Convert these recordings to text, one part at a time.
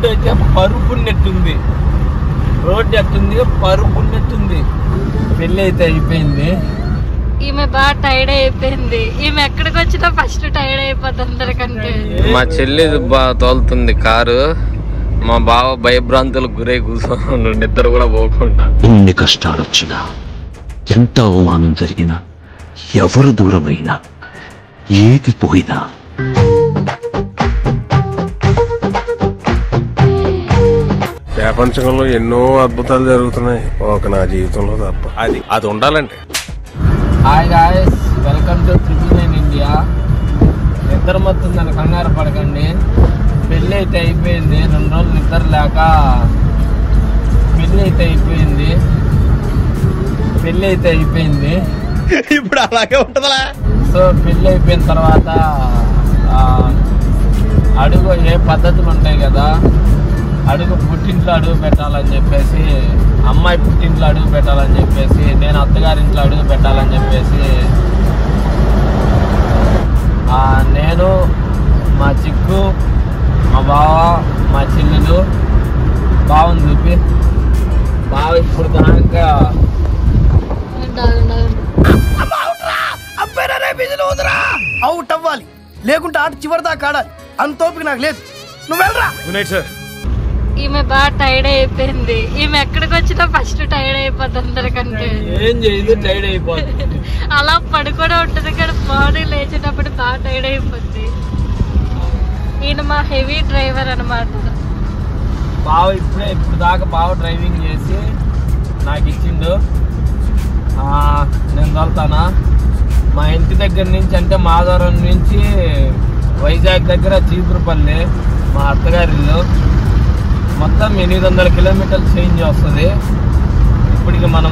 Road అయితే పరుపున్నట్టుంది. Road ఎట్టుంది పరుపున్నట్టుంది. పెళ్ళి అయితే అయిపోయింది. ఈమె బాగా టైర్డ్ అయిపోయింది. ఈమె ఎక్కడికి వచ్చినా ఫస్ట్ టైర్డ్ అయిపోతుంది అందరికంటే. మా చెల్లి బాగా తోలుతుంది కారు. మా బావ భయభ్రాంతులకు గురై కూర్చొని నిద్ర కూడా పోకుండా. ఎన్ని కష్టాలు వచ్చినా, ఎంత అవమానం జరిగినా, ఎవరు దూరమైనా, ఏది పోయినా ప్రపంచంలో ఎన్నో అద్భుతాలు జరుగుతున్నాయి, ఒక నా జీవితంలో తప్ప. అది ఉండాలంటే. Hi guys, welcome to 999 India. నిద్ర మొత్తుందని కంగారు పడకండి. పెళ్ళి అయితే అయిపోయింది. 2 రోజులు నిద్ర లేక పెళ్ళి అయితే అయిపోయింది. ఇప్పుడు అలాగే ఉంటుందా? సో పెళ్ళి అయిపోయిన తర్వాత అడుగు ఏ పద్ధతులు ఉంటాయి కదా, అడుగు పుట్టింట్లో అడుగు పెట్టాలని చెప్పేసి, అమ్మాయి పుట్టింట్లో అడుగు పెట్టాలని చెప్పేసి, నేను అత్తగారింట్లో అడుగు పెట్టాలని చెప్పేసి నేను, మా చిక్కు, మా బావ, మా చెల్లెలు, బావని చూపి బావ ఇప్పుడు దాకా అవుట్ అవ్వాలి, లేకుంటే ఆట చివరి దాకా ఆడాలి. అంత ఓపిక నాకు లేదు. నువ్వు వెళ్ళరా. Good night sir. ఈమె బాగా టైర్డ్ అయిపోయింది. ఈమె ఎక్కడికి వచ్చినా ఫస్ట్ టైర్డ్ అయిపోతుంది అందరికంటే. ఏం చేయదు, టైర్డ్ అయిపోతుంది. అలా పడుకొని ఉంటుంది కానీ బాడీ లేచినప్పుడు బాగా టైర్డ్ అయిపోద్ది. ఈయన మా హెవీ డ్రైవర్ అనమాట. బావ ఇప్పుడు దాకా బావ డ్రైవింగ్ చేసి నాకు ఇచ్చిండు. నేను తోలుతానా. మా ఇంటి దగ్గర నుంచి, అంటే మాధవరం నుంచి వైజాగ్ దగ్గర చీపురుపల్లి మా అత్తగారి ఇల్లు. మొత్తం 800 కిలోమీటర్లు చేంజ్ వస్తుంది. ఇప్పటికి మనం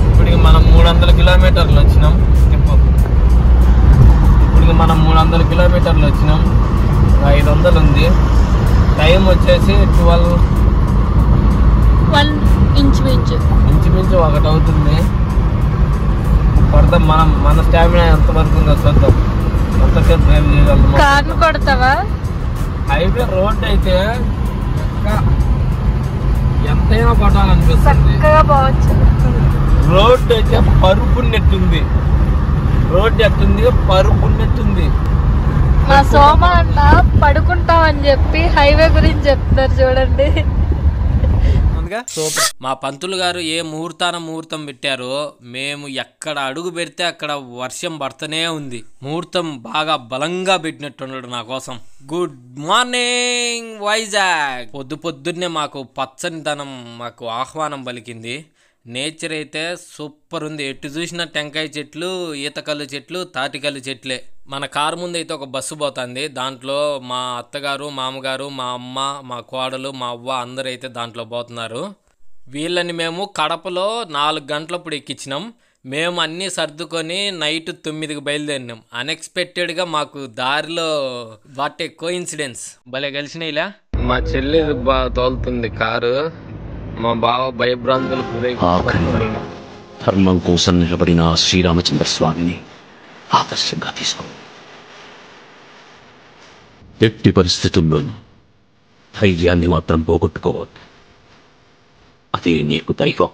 ఇప్పటికి మనం 300 కిలోమీటర్లు వచ్చినాం. ఇప్పటికి మనం 300 కిలోమీటర్లు వచ్చినాం. 500 ఉంది. టైం వచ్చేసి 1 ఇంచుమించు 1 అవుతుంది. కొడతాం. మన స్టామినా ఎంతవరకు ఉందో చూద్దాం. ఎంతసేపు డ్రైవ్ చేయగలము. కార్ను కొడతావా? హైవే రోడ్ అయితే ఎంతైనా కొట్టాలనిపిస్తుంది. రోడ్డు అయితే పరుపున్నట్టుంది. రోడ్డు ఎట్టుంది పరుపున్నట్టుంది. మా సోమ అంట పడుకుంటామని చెప్పి హైవే గురించి చెప్తున్నారు చూడండి. మా పంతులు గారు ఏ ముహూర్తం పెట్టారో, మేము ఎక్కడ అడుగు పెడితే అక్కడ వర్షం పడుతూనే ఉంది. ముహూర్తం బాగా బలంగా పెట్టినట్టున్నాడు నా కోసం. Good morning Vizag. పొద్దున్నే మాకు పచ్చనితనం మాకు ఆహ్వానం పలికింది. నేచర్ అయితే సూపర్ ఉంది. ఎటు చూసిన టెంకాయ చెట్లు, ఈతకల్లు చెట్లు, తాటికల్లు చెట్లే. మన కారు ముందు అయితే ఒక బస్సు పోతుంది. దాంట్లో మా అత్తగారు, మామగారు, మా అమ్మ, మా కోడలు, మా అవ్వ అందరూ అయితే దాంట్లో పోతున్నారు. వీళ్ళని మేము కడపలో 4 గంటలప్పుడు ఎక్కించినాం. మేము అన్నీ సర్దుకొని నైట్ 9కి బయలుదేరినాం. అన్ఎక్స్పెక్టెడ్గా మాకు దారిలో వాట్ ఏ కోఇన్సిడెన్స్ భలే కలిసినాయిలా. మా చెల్లి బాగా తోలుతుంది కారు. మా బావ భయభ్రాంతులకు గురై ధర్మం కోసం నిలబడిన శ్రీరామచంద్ర స్వామిని ఆదర్శంగా తీసుకో. ఎట్టి పరిస్థితుల్లోనూ ధైర్యాన్ని మాత్రం పోగొట్టుకోవద్దు. అదే నీకు దైవం.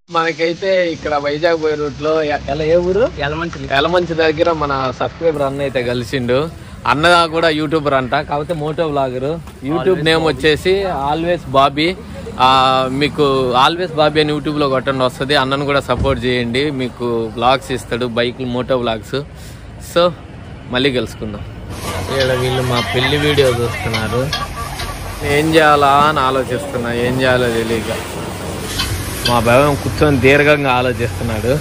మనకైతే ఇక్కడ వైజాగ్ పోయే రూట్ లో ఏ ఊరు? ఎలమంచి దగ్గర మన సబ్స్క్రైబర్ అన్న అయితే కలిసిండు. అన్న కూడా యూట్యూబర్ అంట, కాకపోతే మోటో వ్లాగర్. యూట్యూబ్ నేమ్ వచ్చేసి ఆల్వేస్ బాబీ. మీకు ఆల్వేస్ బాబీ అని యూట్యూబ్లో కొట్టండి వస్తుంది. అన్నను కూడా సపోర్ట్ చేయండి. మీకు వ్లాగ్స్ ఇస్తాడు, బైక్లు, మోటో వ్లాగ్స్. సో మళ్ళీ కలుసుకుందాం. ఇక్కడ వీళ్ళు మా పెళ్లి వీడియో చూస్తున్నారు. ఏం చేయాలా అని ఆలోచిస్తున్నా, ఏం చేయాలో తెలియక. మా బాబు కూర్చొని దీర్ఘంగా ఆలోచిస్తున్నాడు.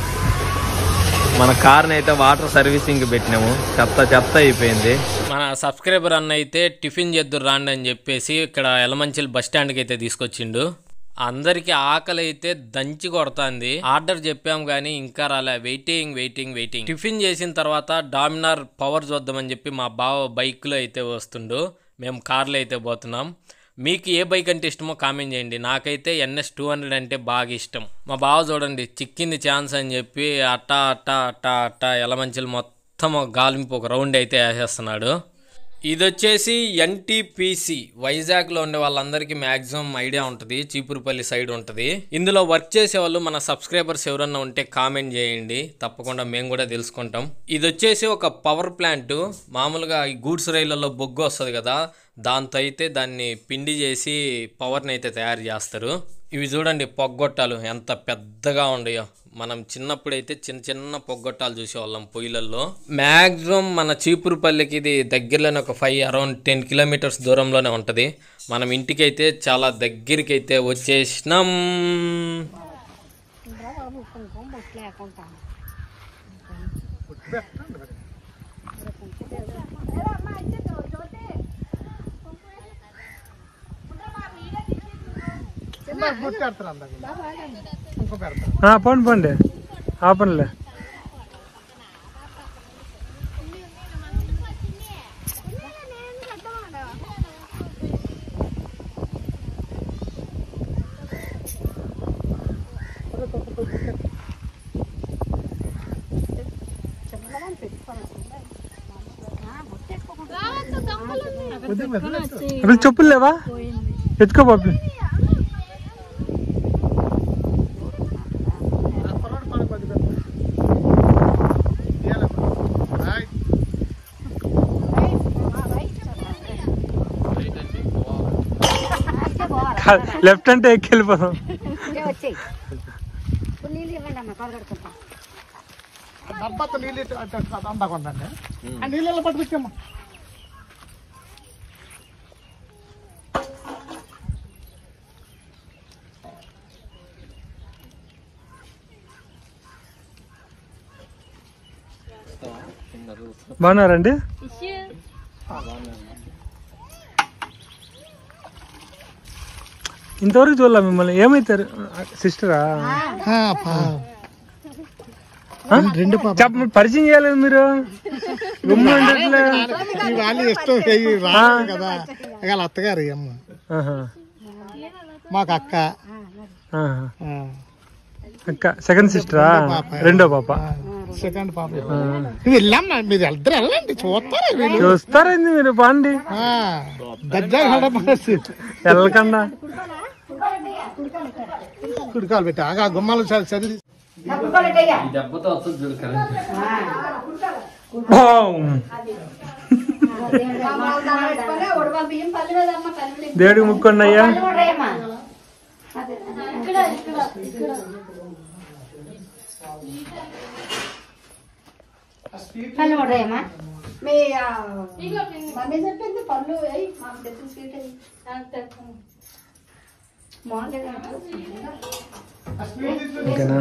మన కార్ని అయితే వాటర్ సర్వీసింగ్ పెట్టినాము. చెత్త అయిపోయింది. మన సబ్స్క్రైబర్ అన్న అయితే టిఫిన్ చేద్దురు రాండి అని చెప్పేసి ఇక్కడ ఎలమంచిల్ బస్ స్టాండ్కి అయితే తీసుకొచ్చిండు. అందరికి ఆకలి అయితే దంచి కొడుతుంది. ఆర్డర్ చెప్పాము కానీ ఇంకా రాలే. వెయిటింగ్. టిఫిన్ చేసిన తర్వాత డామినార్ పవర్ చూద్దామని చెప్పి మా బావ బైక్లో అయితే వస్తుండు. మేము కార్లో అయితే పోతున్నాం. మీకు ఏ బైక్ అంటే ఇష్టమో కామెంట్ చేయండి. నాకైతే NS 200 అంటే బాగా ఇష్టం. మా బావ చూడండి చిక్కింది ఛాన్స్ అని చెప్పి అట్టా ఎలమంచిలు మొత్తం గాలింపు ఒక రౌండ్ అయితే వేసేస్తున్నాడు. ఇది వచ్చేసి ఎన్టీపీసీ వైజాగ్లో ఉండే వాళ్ళందరికీ మ్యాక్సిమం ఐడియా ఉంటుంది, చీపురుపల్లి సైడ్ ఉంటుంది. ఇందులో వర్క్ చేసే వాళ్ళు మన సబ్స్క్రైబర్స్ ఎవరన్నా ఉంటే కామెంట్ చేయండి, తప్పకుండా మేము కూడా తెలుసుకుంటాం. ఇది వచ్చేసి ఒక పవర్ ప్లాంట్. మామూలుగా ఈ గూడ్స్ రైళ్లలో బొగ్గు వస్తుంది కదా, దాంతో అయితే దాన్ని పిండి చేసి పవర్ని అయితే తయారు చేస్తారు. ఇవి చూడండి పొగ్గొట్టాలు ఎంత పెద్దగా ఉండయో. మనం చిన్నప్పుడైతే చిన్న చిన్న పొగ్గొట్టాలు చూసేవాళ్ళం పొయ్యిలలో. మ్యాక్సిమం మన చీపురుపల్లికి ఇది దగ్గరలోనే ఒక అరౌండ్ 10 కిలోమీటర్స్ దూరంలోనే ఉంటుంది. మనం ఇంటికైతే చాలా దగ్గరికి అయితే వచ్చేసినాం. పోండి పోండి ఆపనిలే. చెప్పులు లేవా? ఎత్తుకో బాబు. లెఫ్ట్ అంటే ఎక్కి వెళ్ళిపోతాం. నీళ్ళు పట్టుకొచ్చామ్మా. బాగున్నారండి? ఇంతవరకు చూడలే మిమ్మల్ని. ఏమైతారు సిస్టరా? పరిచయం చేయలేదు మీరు. అత్తగారు మాకు అక్క అక్క సెకండ్ సిస్టరా? రెండో పాప. సెకండ్ పాప. వెళ్ళమ్మా, మీరు వెళ్తారు, వెళ్ళండి, చూస్తారండి మీరు. బాండి వెళ్ళకుండా కుడికాలు పెట్టి ఆ గుమ్మాలు చదివి దేవుడికి ముక్కోండి అయ్యా. పళ్ళు పడేయమ్మా. మీ మమ్మీ చెప్పింది పళ్ళు మాకు తెచ్చిన స్వీట్ ఓకేనా?